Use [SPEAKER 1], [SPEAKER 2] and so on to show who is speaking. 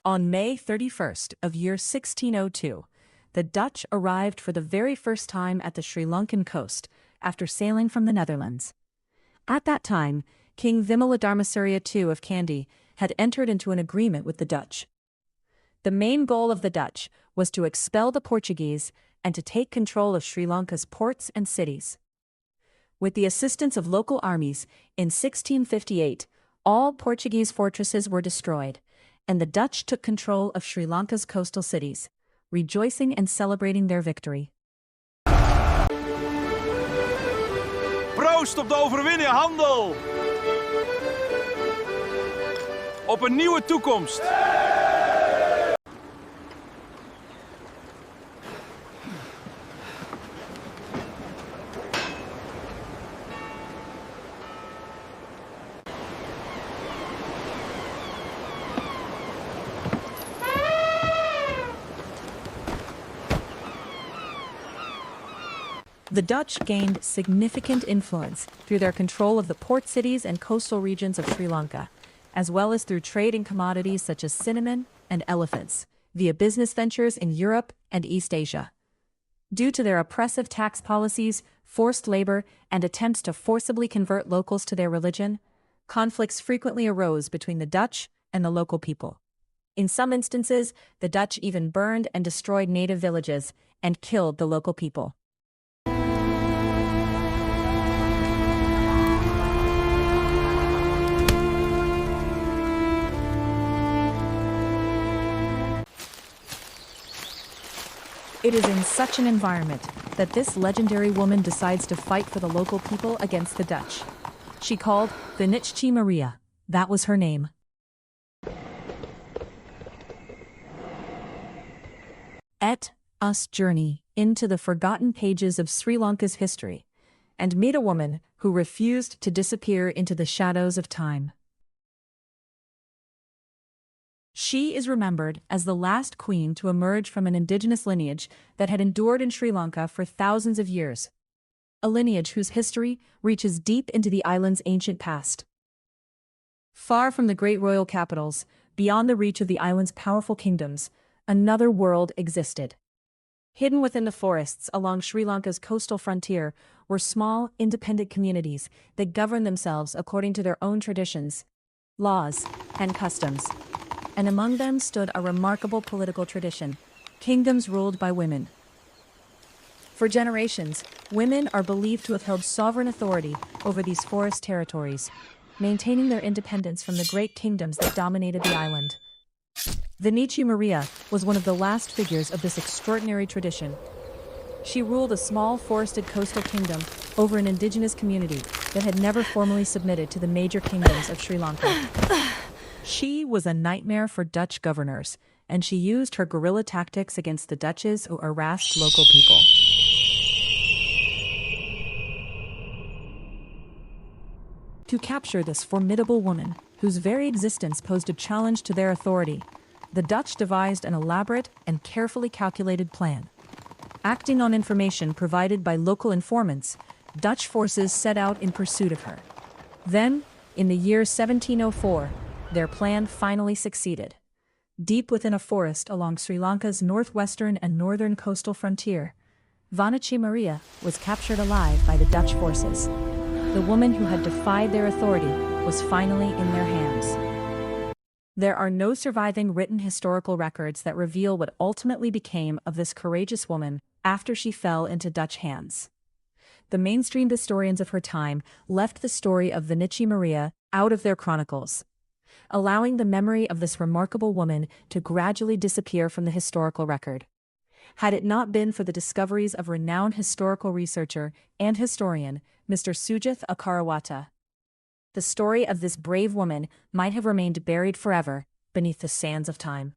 [SPEAKER 1] On May 31st of year 1602, the Dutch arrived for the very first time at the Sri Lankan coast after sailing from the Netherlands. At that time, King Vimaladharmasarya II of Kandy had entered into an agreement with the Dutch. The main goal of the Dutch was to expel the Portuguese and to take control of Sri Lanka's ports and cities. With the assistance of local armies, in 1658, all Portuguese fortresses were destroyed, and the Dutch took control of Sri Lanka's coastal cities, rejoicing and celebrating their victory.
[SPEAKER 2] Proost op de overwinning, handel! Op een nieuwe toekomst!
[SPEAKER 1] The Dutch gained significant influence through their control of the port cities and coastal regions of Sri Lanka, as well as through trade in commodities such as cinnamon and elephants, via business ventures in Europe and East Asia. Due to their oppressive tax policies, forced labor, and attempts to forcibly convert locals to their religion, conflicts frequently arose between the Dutch and the local people. In some instances, the Dutch even burned and destroyed native villages and killed the local people. It is in such an environment that this legendary woman decides to fight for the local people against the Dutch. She called VANNICHCHI Maria. That was her name. Let us journey into the forgotten pages of Sri Lanka's history and meet a woman who refused to disappear into the shadows of time. She is remembered as the last queen to emerge from an indigenous lineage that had endured in Sri Lanka for thousands of years. A lineage whose history reaches deep into the island's ancient past. Far from the great royal capitals, beyond the reach of the island's powerful kingdoms, another world existed. Hidden within the forests along Sri Lanka's coastal frontier were small, independent communities that governed themselves according to their own traditions, laws, and customs. And among them stood a remarkable political tradition, kingdoms ruled by women. For generations, women are believed to have held sovereign authority over these forest territories, maintaining their independence from the great kingdoms that dominated the island. VANNICHCHI Maria was one of the last figures of this extraordinary tradition. She ruled a small forested coastal kingdom over an indigenous community that had never formally submitted to the major kingdoms of Sri Lanka. She was a nightmare for Dutch governors, and she used her guerrilla tactics against the Dutches who harassed local people. To capture this formidable woman, whose very existence posed a challenge to their authority, the Dutch devised an elaborate and carefully calculated plan. Acting on information provided by local informants, Dutch forces set out in pursuit of her. Then, in the year 1704, their plan finally succeeded. Deep within a forest along Sri Lanka's northwestern and northern coastal frontier, VANNICHCHI Maria was captured alive by the Dutch forces. The woman who had defied their authority was finally in their hands. There are no surviving written historical records that reveal what ultimately became of this courageous woman after she fell into Dutch hands. The mainstream historians of her time left the story of VANNICHCHI Maria out of their chronicles, allowing the memory of this remarkable woman to gradually disappear from the historical record. Had it not been for the discoveries of renowned historical researcher and historian, Mr. Sujith Akarawata, the story of this brave woman might have remained buried forever beneath the sands of time.